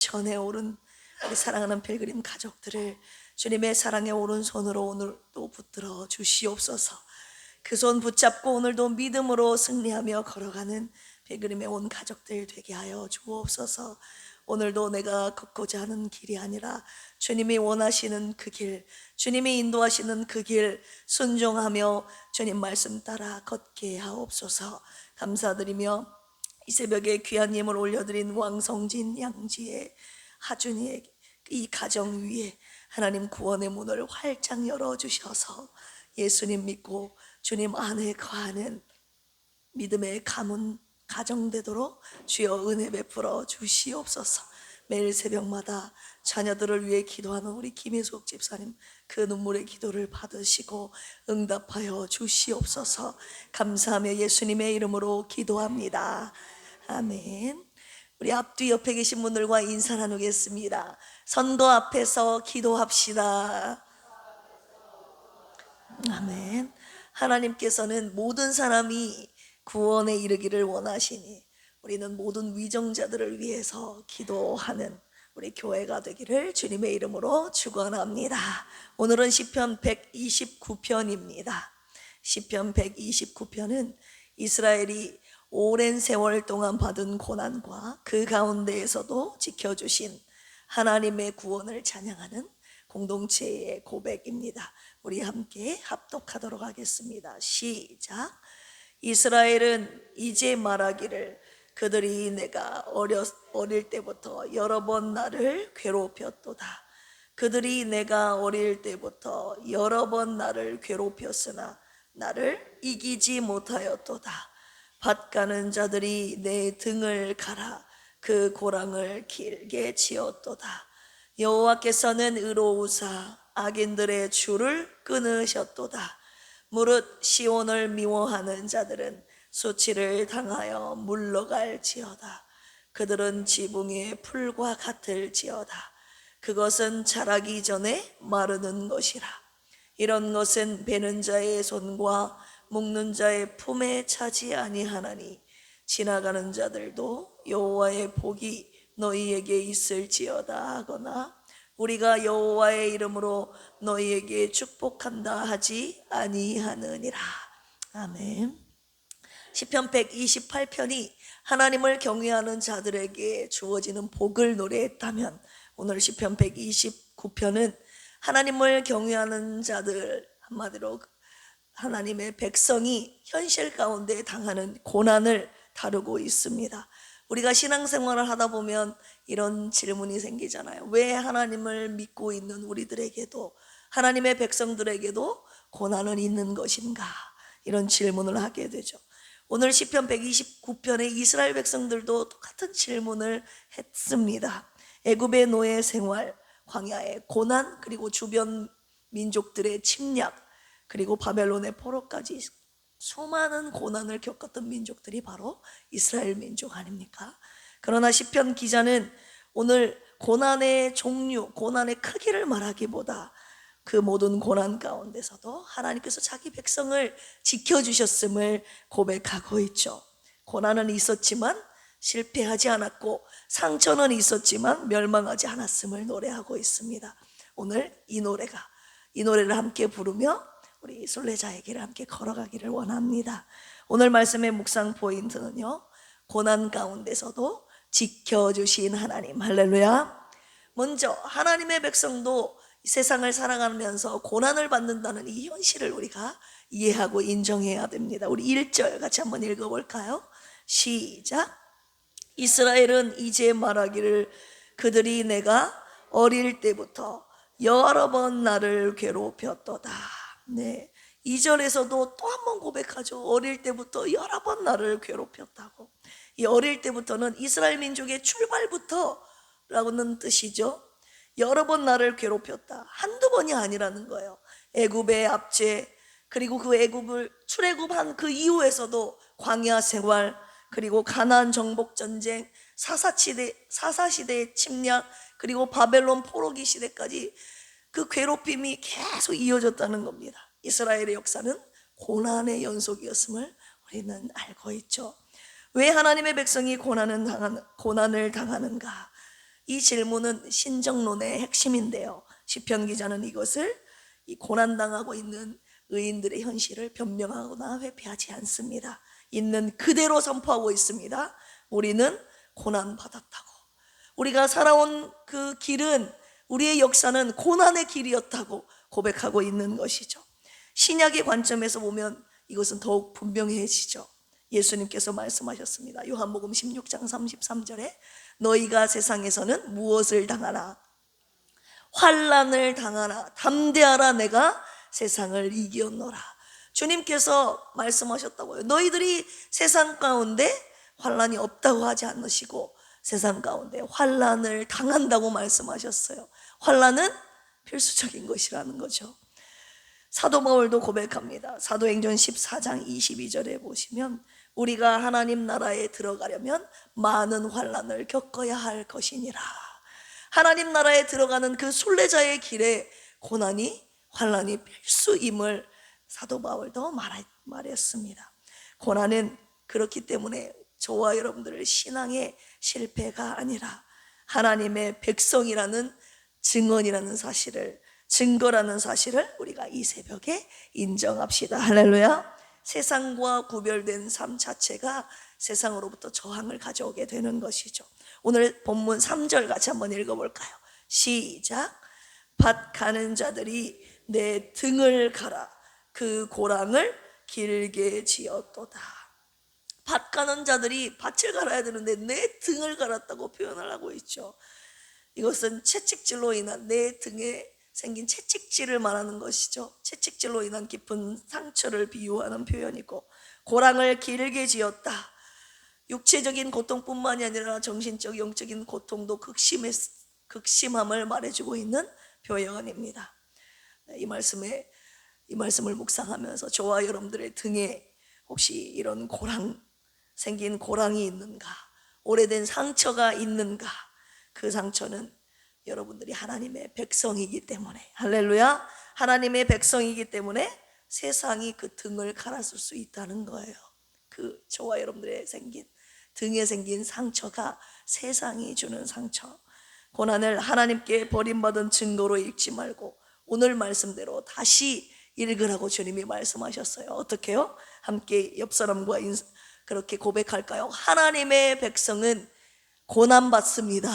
전에 오른 우리 사랑하는 필그림 가족들을 주님의 사랑의 오른손으로 오늘도 붙들어 주시옵소서. 그 손 붙잡고 오늘도 믿음으로 승리하며 걸어가는 필그림의 온 가족들 되게 하여 주옵소서. 오늘도 내가 걷고자 하는 길이 아니라 주님이 원하시는 그 길, 주님이 인도하시는 그 길 순종하며 주님 말씀 따라 걷게 하옵소서. 감사드리며 이 새벽에 귀한 예물 올려드린 왕성진 양지의 하준이의 이 가정 위에 하나님 구원의 문을 활짝 열어주셔서 예수님 믿고 주님 안에 거하는 믿음의 가문 가정되도록 주여 은혜 베풀어 주시옵소서. 매일 새벽마다 자녀들을 위해 기도하는 우리 김희숙 집사님, 그 눈물의 기도를 받으시고 응답하여 주시옵소서. 감사하며 예수님의 이름으로 기도합니다. 아멘. 우리 앞뒤 옆에 계신 분들과 인사 나누겠습니다. 선거 앞에서 기도합시다. 아멘. 하나님께서는 모든 사람이 구원에 이르기를 원하시니 우리는 모든 위정자들을 위해서 기도하는 우리 교회가 되기를 주님의 이름으로 축원합니다. 오늘은 시편 129편입니다. 시편 129편은 이스라엘이 오랜 세월 동안 받은 고난과 그 가운데에서도 지켜주신 하나님의 구원을 찬양하는 공동체의 고백입니다. 우리 함께 합독하도록 하겠습니다. 시작. 이스라엘은 이제 말하기를 그들이 내가 어릴 때부터 여러 번 나를 괴롭혔도다. 그들이 내가 어릴 때부터 여러 번 나를 괴롭혔으나 나를 이기지 못하였도다. 밭 가는 자들이 내 등을 갈아 그 고랑을 길게 지었도다. 여호와께서는 의로우사 악인들의 줄을 끊으셨도다. 무릇 시온을 미워하는 자들은 수치를 당하여 물러갈지어다. 그들은 지붕의 풀과 같을지어다. 그것은 자라기 전에 마르는 것이라. 이런 것은 베는 자의 손과 묶는 자의 품에 차지 아니하나니 지나가는 자들도 여호와의 복이 너희에게 있을지어다 하거나 우리가 여호와의 이름으로 너희에게 축복한다 하지 아니하느니라. 아멘. 시편 128편이 하나님을 경외하는 자들에게 주어지는 복을 노래했다면 오늘 시편 129편은 하나님을 경외하는 자들, 한마디로 하나님의 백성이 현실 가운데 당하는 고난을 다루고 있습니다. 우리가 신앙생활을 하다 보면 이런 질문이 생기잖아요. 왜 하나님을 믿고 있는 우리들에게도, 하나님의 백성들에게도 고난은 있는 것인가? 이런 질문을 하게 되죠. 오늘 시편 129편의 이스라엘 백성들도 똑같은 질문을 했습니다. 애굽의 노예 생활, 광야의 고난, 그리고 주변 민족들의 침략, 그리고 바벨론의 포로까지 수많은 고난을 겪었던 민족들이 바로 이스라엘 민족 아닙니까? 그러나 시편 기자는 오늘 고난의 종류, 고난의 크기를 말하기보다 그 모든 고난 가운데서도 하나님께서 자기 백성을 지켜주셨음을 고백하고 있죠. 고난은 있었지만 실패하지 않았고 상처는 있었지만 멸망하지 않았음을 노래하고 있습니다. 오늘 이 노래를 함께 부르며 우리 순례자에게를 함께 걸어가기를 원합니다. 오늘 말씀의 묵상 포인트는요, 고난 가운데서도 지켜주신 하나님. 할렐루야. 먼저 하나님의 백성도 세상을 살아가면서 고난을 받는다는 이 현실을 우리가 이해하고 인정해야 됩니다. 우리 1절 같이 한번 읽어볼까요? 시작. 이스라엘은 이제 말하기를 그들이 내가 어릴 때부터 여러 번 나를 괴롭혔도다. 네, 2절에서도 또 한 번 고백하죠. 어릴 때부터 여러 번 나를 괴롭혔다고. 이 어릴 때부터는 이스라엘 민족의 출발부터라는 뜻이죠. 여러 번 나를 괴롭혔다. 한두 번이 아니라는 거예요. 애굽의 압제, 그리고 그 애굽을 출애굽한 그 이후에서도 광야 생활, 그리고 가나안 정복 전쟁, 사사시대의 침략, 그리고 바벨론 포로기 시대까지 그 괴롭힘이 계속 이어졌다는 겁니다. 이스라엘의 역사는 고난의 연속이었음을 우리는 알고 있죠. 왜 하나님의 백성이 고난을 당하는가? 이 질문은 신정론의 핵심인데요, 시편 기자는 이것을 이 고난당하고 있는 의인들의 현실을 변명하거나 회피하지 않습니다. 있는 그대로 선포하고 있습니다. 우리는 고난받았다고. 우리가 살아온 그 길은, 우리의 역사는 고난의 길이었다고 고백하고 있는 것이죠. 신약의 관점에서 보면 이것은 더욱 분명해지죠. 예수님께서 말씀하셨습니다. 요한복음 16장 33절에 너희가 세상에서는 무엇을 당하나 환난을 당하나 담대하라 내가 세상을 이겼노라. 주님께서 말씀하셨다고요. 너희들이 세상 가운데 환난이 없다고 하지 않으시고 세상 가운데 환난을 당한다고 말씀하셨어요. 환난은 필수적인 것이라는 거죠. 사도 바울도 고백합니다. 사도행전 14장 22절에 보시면 우리가 하나님 나라에 들어가려면 많은 환난을 겪어야 할 것이니라. 하나님 나라에 들어가는 그 순례자의 길에 고난이, 환난이 필수임을 사도 바울도 말했습니다. 고난은 그렇기 때문에 저와 여러분들의 신앙의 실패가 아니라 하나님의 백성이라는 증언이라는 사실을, 증거라는 사실을 우리가 이 새벽에 인정합시다. 할렐루야. 세상과 구별된 삶 자체가 세상으로부터 저항을 가져오게 되는 것이죠. 오늘 본문 3절 같이 한번 읽어볼까요? 시작. 밭 가는 자들이 내 등을 갈아 그 고랑을 길게 지었도다. 밭 가는 자들이 밭을 갈아야 되는데 내 등을 갈았다고 표현을 하고 있죠. 이것은 채찍질로 인한, 내 등에 생긴 채찍질을 말하는 것이죠. 채찍질로 인한 깊은 상처를 비유하는 표현이고, 고랑을 길게 지었다. 육체적인 고통뿐만이 아니라 정신적, 영적인 고통도 극심함을 말해주고 있는 표현입니다. 이 말씀을 묵상하면서 저와 여러분들의 등에 혹시 이런 생긴 고랑이 있는가, 오래된 상처가 있는가? 그 상처는 여러분들이 하나님의 백성이기 때문에, 할렐루야, 하나님의 백성이기 때문에 세상이 그 등을 갈았을 수 있다는 거예요. 그 저와 여러분들의 등에 생긴 상처가 세상이 주는 상처. 고난을 하나님께 버림받은 증거로 읽지 말고 오늘 말씀대로 다시 읽으라고 주님이 말씀하셨어요. 어떻게요? 함께 옆 사람과 그렇게 고백할까요? 하나님의 백성은 고난받습니다.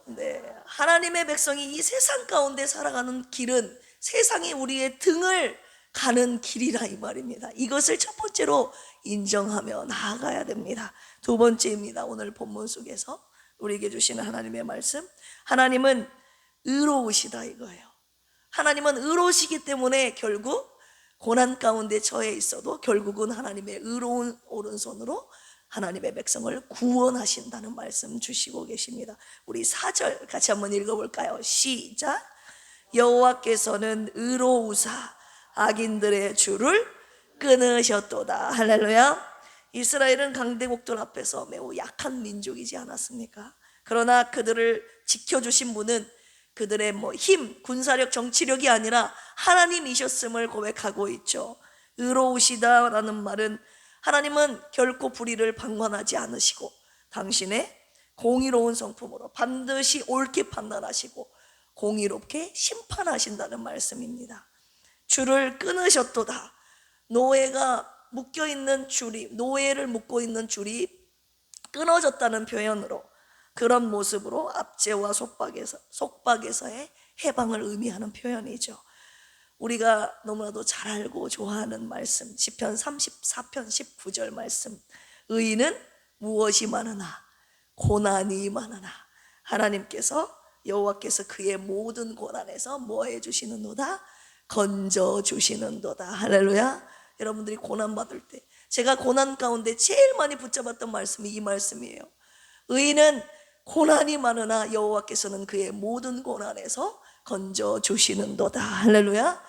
네, 하나님의 백성이 이 세상 가운데 살아가는 길은 세상이 우리의 등을 가는 길이라 이 말입니다. 이것을 첫 번째로 인정하며 나아가야 됩니다. 두 번째입니다. 오늘 본문 속에서 우리에게 주시는 하나님의 말씀, 하나님은 의로우시다 이거예요. 하나님은 의로우시기 때문에 결국 고난 가운데 처해 있어도 결국은 하나님의 의로운 오른손으로 하나님의 백성을 구원하신다는 말씀 주시고 계십니다. 우리 4절 같이 한번 읽어볼까요? 시작. 여호와께서는 의로우사 악인들의 줄을 끊으셨도다. 할렐루야. 이스라엘은 강대국들 앞에서 매우 약한 민족이지 않았습니까? 그러나 그들을 지켜주신 분은 그들의 힘, 군사력, 정치력이 아니라 하나님이셨음을 고백하고 있죠. 의로우시다라는 말은 하나님은 결코 불의를 방관하지 않으시고 당신의 공의로운 성품으로 반드시 옳게 판단하시고 공의롭게 심판하신다는 말씀입니다. 줄을 끊으셨도다. 노예를 묶고 있는 줄이 끊어졌다는 표현으로, 그런 모습으로 압제와 속박에서의 해방을 의미하는 표현이죠. 우리가 너무나도 잘 알고 좋아하는 말씀, 시편 34편 19절 말씀, 의인은 무엇이 많으나 고난이 많으나 여호와께서 그의 모든 고난에서 뭐 해주시는도다? 건져주시는도다. 할렐루야. 여러분들이 고난받을 때, 제가 고난 가운데 제일 많이 붙잡았던 말씀이 이 말씀이에요. 의인은 고난이 많으나 여호와께서는 그의 모든 고난에서 건져주시는도다. 할렐루야.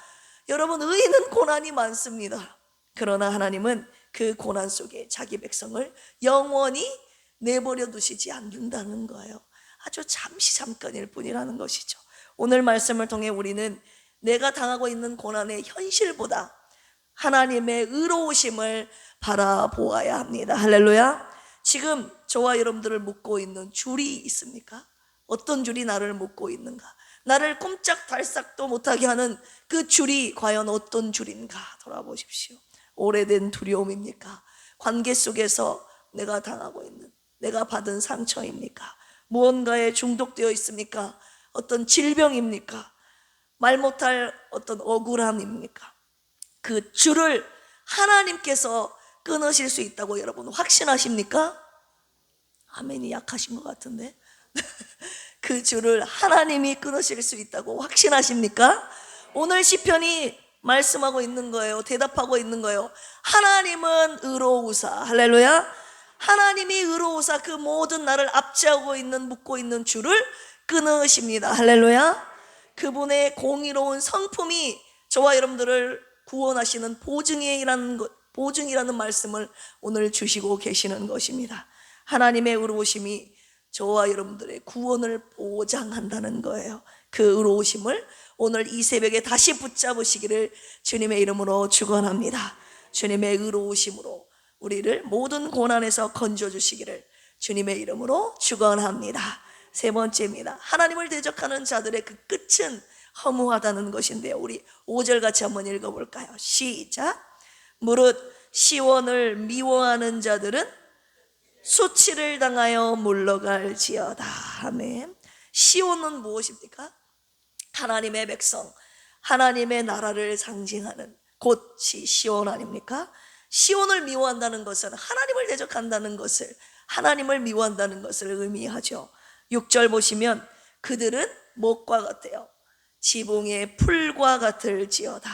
여러분, 의인은 고난이 많습니다. 그러나 하나님은 그 고난 속에 자기 백성을 영원히 내버려 두시지 않는다는 거예요. 아주 잠깐일 뿐이라는 것이죠. 오늘 말씀을 통해 우리는 내가 당하고 있는 고난의 현실보다 하나님의 의로우심을 바라보아야 합니다. 할렐루야. 지금 저와 여러분들을 묶고 있는 줄이 있습니까? 어떤 줄이 나를 묶고 있는가? 나를 꼼짝달싹도 못하게 하는 그 줄이 과연 어떤 줄인가 돌아보십시오. 오래된 두려움입니까? 관계 속에서 내가 당하고 있는, 내가 받은 상처입니까? 무언가에 중독되어 있습니까? 어떤 질병입니까? 말 못할 어떤 억울함입니까? 그 줄을 하나님께서 끊으실 수 있다고 여러분 확신하십니까? 아멘이 약하신 것 같은데. 그 줄을 하나님이 끊으실 수 있다고 확신하십니까? 오늘 시편이 말씀하고 있는 거예요. 대답하고 있는 거예요. 하나님은 의로우사. 할렐루야. 하나님이 의로우사 그 모든 나를 압제하고 있는, 묶고 있는 줄을 끊으십니다. 할렐루야. 그분의 공의로운 성품이 저와 여러분들을 구원하시는 보증이라는 말씀을 오늘 주시고 계시는 것입니다. 하나님의 의로우심이 저와 여러분들의 구원을 보장한다는 거예요. 그 의로우심을 오늘 이 새벽에 다시 붙잡으시기를 주님의 이름으로 축원합니다. 주님의 의로우심으로 우리를 모든 고난에서 건져주시기를 주님의 이름으로 축원합니다. 세 번째입니다. 하나님을 대적하는 자들의 그 끝은 허무하다는 것인데요. 우리 5절 같이 한번 읽어볼까요? 시작. 무릇 시온을 미워하는 자들은 수치를 당하여 물러갈지어다. 아멘. 시온은 무엇입니까? 하나님의 백성, 하나님의 나라를 상징하는 곳이 시온 아닙니까? 시온을 미워한다는 것은 하나님을 대적한다는 것을, 하나님을 미워한다는 것을 의미하죠. 6절 보시면 그들은 무엇과 같아요? 지붕의 풀과 같을지어다.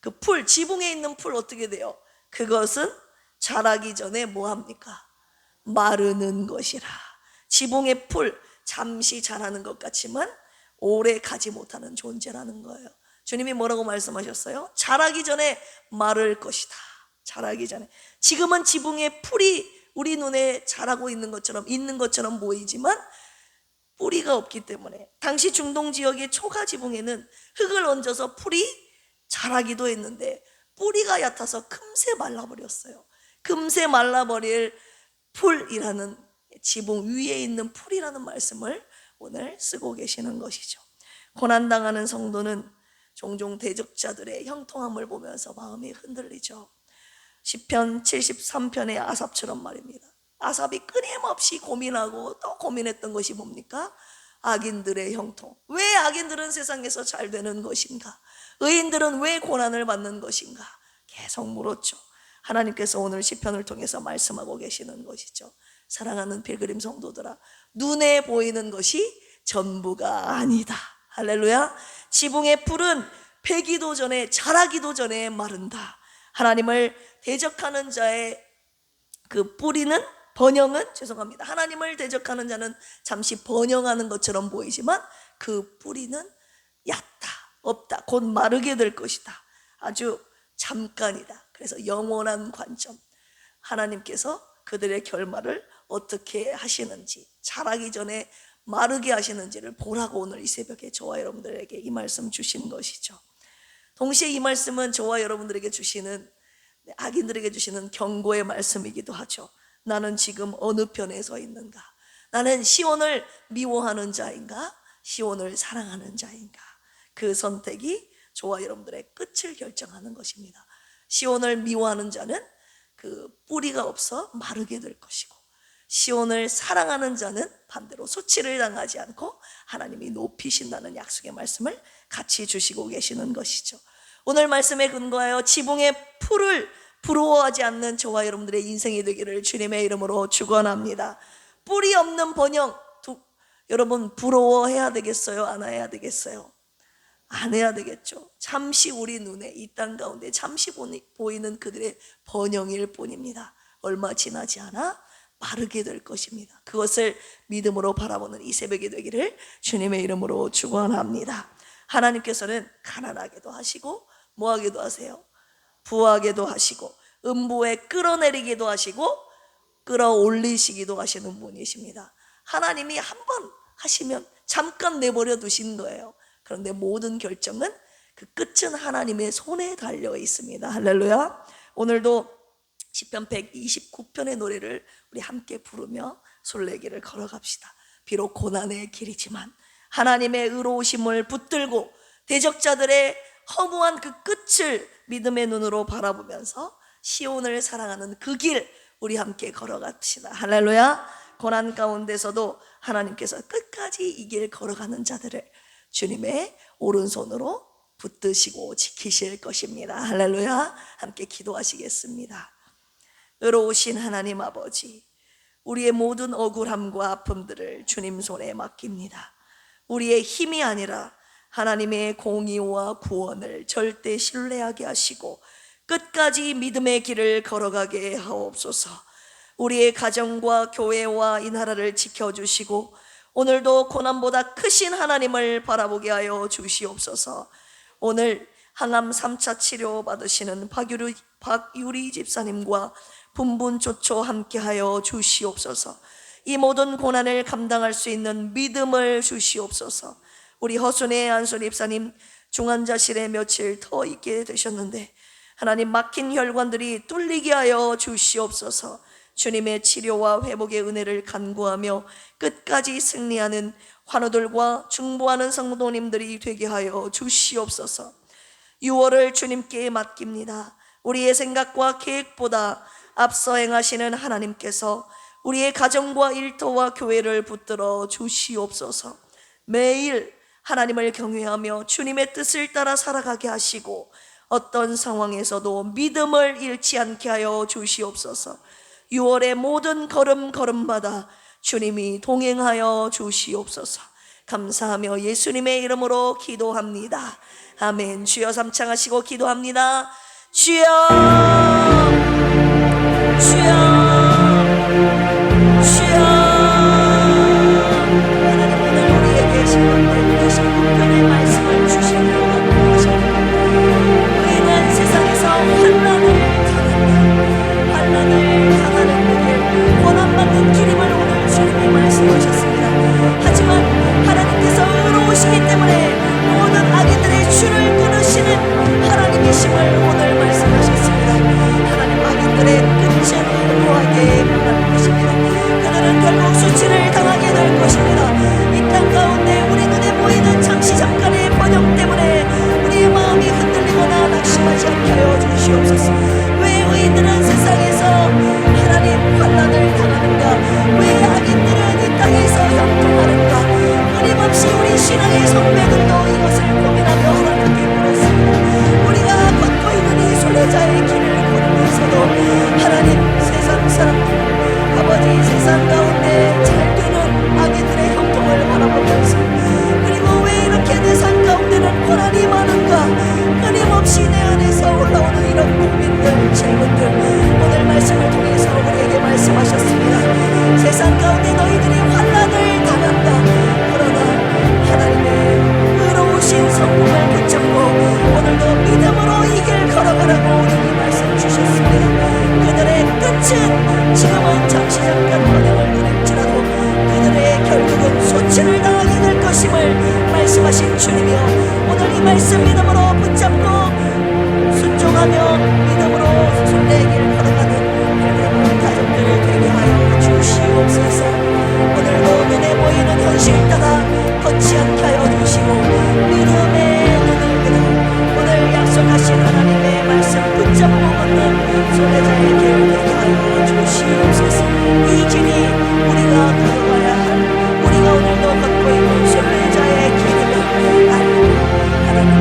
그 풀, 지붕에 있는 풀 어떻게 돼요? 그것은 자라기 전에 뭐합니까? 마르는 것이라. 지붕의 풀, 잠시 자라는 것 같지만 오래 가지 못하는 존재라는 거예요. 주님이 뭐라고 말씀하셨어요? 자라기 전에 마를 것이다. 자라기 전에. 지금은 지붕의 풀이 우리 눈에 자라고 있는 것처럼 보이지만 뿌리가 없기 때문에, 당시 중동 지역의 초가 지붕에는 흙을 얹어서 풀이 자라기도 했는데 뿌리가 얕아서 금세 말라버렸어요. 금세 말라버릴 풀이라는, 지붕 위에 있는 풀이라는 말씀을 오늘 쓰고 계시는 것이죠. 고난당하는 성도는 종종 대적자들의 형통함을 보면서 마음이 흔들리죠. 시편 73편의 아삽처럼 말입니다. 아삽이 끊임없이 고민하고 또 고민했던 것이 뭡니까? 악인들의 형통. 왜 악인들은 세상에서 잘 되는 것인가? 의인들은 왜 고난을 받는 것인가? 계속 물었죠. 하나님께서 오늘 시편을 통해서 말씀하고 계시는 것이죠. 사랑하는 필그림 성도들아, 눈에 보이는 것이 전부가 아니다. 할렐루야. 지붕의 풀은 패기도 전에, 자라기도 전에 마른다. 하나님을 대적하는 자의 그 뿌리는, 하나님을 대적하는 자는 잠시 번영하는 것처럼 보이지만 그 뿌리는 얕다, 없다, 곧 마르게 될 것이다. 아주 잠깐이다. 그래서 영원한 관점, 하나님께서 그들의 결말을 어떻게 하시는지, 자라기 전에 마르게 하시는지를 보라고 오늘 이 새벽에 저와 여러분들에게 이 말씀 주신 것이죠. 동시에 이 말씀은 저와 여러분들에게 주시는, 악인들에게 주시는 경고의 말씀이기도 하죠. 나는 지금 어느 편에 서 있는가? 나는 시온을 미워하는 자인가? 시온을 사랑하는 자인가? 그 선택이 저와 여러분들의 끝을 결정하는 것입니다. 시온을 미워하는 자는 그 뿌리가 없어 마르게 될 것이고, 시온을 사랑하는 자는 반대로 수치를 당하지 않고 하나님이 높이신다는 약속의 말씀을 같이 주시고 계시는 것이죠. 오늘 말씀에 근거하여 지붕의 풀을 부러워하지 않는 저와 여러분들의 인생이 되기를 주님의 이름으로 축원합니다. 뿌리 없는 번영, 여러분 부러워해야 되겠어요? 안 해야 되겠어요? 안 해야 되겠죠. 잠시 우리 눈에, 이 땅 가운데 잠시 보이는 그들의 번영일 뿐입니다. 얼마 지나지 않아 마르게 될 것입니다. 그것을 믿음으로 바라보는 이 새벽이 되기를 주님의 이름으로 축원합니다. 하나님께서는 가난하게도 하시고 뭐하게도 하세요? 부하게도 하시고 음부에 끌어내리기도 하시고 끌어올리시기도 하시는 분이십니다. 하나님이 한번 하시면 잠깐 내버려 두신 거예요. 그런데 모든 결정은, 그 끝은 하나님의 손에 달려 있습니다. 할렐루야. 오늘도 시편 129편의 노래를 우리 함께 부르며 순례길을 걸어갑시다. 비록 고난의 길이지만 하나님의 의로우심을 붙들고 대적자들의 허무한 그 끝을 믿음의 눈으로 바라보면서 시온을 사랑하는 그 길 우리 함께 걸어갑시다. 할렐루야. 고난 가운데서도 하나님께서 끝까지 이 길 걸어가는 자들을 주님의 오른손으로 붙드시고 지키실 것입니다. 할렐루야. 함께 기도하시겠습니다. 의로우신 하나님 아버지, 우리의 모든 억울함과 아픔들을 주님 손에 맡깁니다. 우리의 힘이 아니라 하나님의 공의와 구원을 절대 신뢰하게 하시고 끝까지 믿음의 길을 걸어가게 하옵소서. 우리의 가정과 교회와 이 나라를 지켜주시고 오늘도 고난보다 크신 하나님을 바라보게 하여 주시옵소서. 오늘 항암 3차 치료 받으시는 박유리 집사님과 분분초초 함께하여 주시옵소서. 이 모든 고난을 감당할 수 있는 믿음을 주시옵소서. 우리 허순의 안순 입사님 중환자실에 며칠 더 있게 되셨는데 하나님 막힌 혈관들이 뚫리게 하여 주시옵소서. 주님의 치료와 회복의 은혜를 간구하며 끝까지 승리하는 환우들과 중보하는 성도님들이 되게 하여 주시옵소서. 6월을 주님께 맡깁니다. 우리의 생각과 계획보다 앞서 행하시는 하나님께서 우리의 가정과 일터와 교회를 붙들어 주시옵소서. 매일 하나님을 경외하며 주님의 뜻을 따라 살아가게 하시고 어떤 상황에서도 믿음을 잃지 않게 하여 주시옵소서. 6월의 모든 걸음마다 주님이 동행하여 주시옵소서. 감사하며 예수님의 이름으로 기도합니다. 아멘. 주여 삼창하시고 기도합니다. 주여, 주여, 주여. 하나님 오늘 우리에게 신령된 신분별의 말씀을 주시며 감사합니다. 우리는 세상에서 환난을 당하는 길, 고난받는 길임을 오늘 주님이 말씀하셨습니다. 하지만 하나님께서 의로우시기 때문에 모든 악인들의 줄을 끊으시는 하나님이심을 오늘 말씀하셨습니다. 하나님 악인들의 끝은 의로하게 변할 것입니다. 그들은 결국 수치를 당하게 될 것입니다. 이 땅 가운데 우리 눈에 보이는 잠시 잠깐의 번영 때문에 우리의 마음이 흔들리거나 낙심하지 않게 하여 주시옵소서. 왜 의인들은 세상에서 하나님 환난을 당하는가? 왜 악인들은 이 땅에서 형통하는가? 끊임없이 우리 신앙의 선배들도 이것을 고민하며 하나님께 물었습니다. 우리가 걷고 있는 이 순례자의 길을 걸으면서도 하나님 세상 사람들 아버지 세상 가운데 잘 되는 악인들의 형통을 바라보면서 그리고 왜 이렇게 내 삶 가운데는 고난이 많은가? 끊임없이 내 안에서 올라오는 이런 고민들 질문들 오늘 말씀을 통해서 우리에게 말씀하셨습니다. 세상 가운데 너희들이 환난을 당한다. 그러나 하나님의 의로우신 성품을 붙잡고 오늘도 믿음으로 이 길 걸어가라고 오늘 이 말씀 주셨습니다. 그들의 끝은 지금은 잠시 잠깐 번영을 누릴지라도 그들의 결국은 수치를 당하게 될 것임을 말씀하신 주님이여 오늘 이 말씀 믿음으로 붙잡고 순종하며 믿음으로 순례길 걸어가는 우리 가족들을 되게 하여 주시옵소서. 오늘도 눈에 보이는 현실 따라 걷지 않게 하여 주시고 믿음의 눈을 들어 오늘 약속하신 하나님의 말씀 붙잡고 걷는 순례자의 길 되게 하여 주시옵소서. 이 길이 우리가 걸어가야 할 우리가 오늘도 걷고 있는 순례자의 길임을 알고 하나님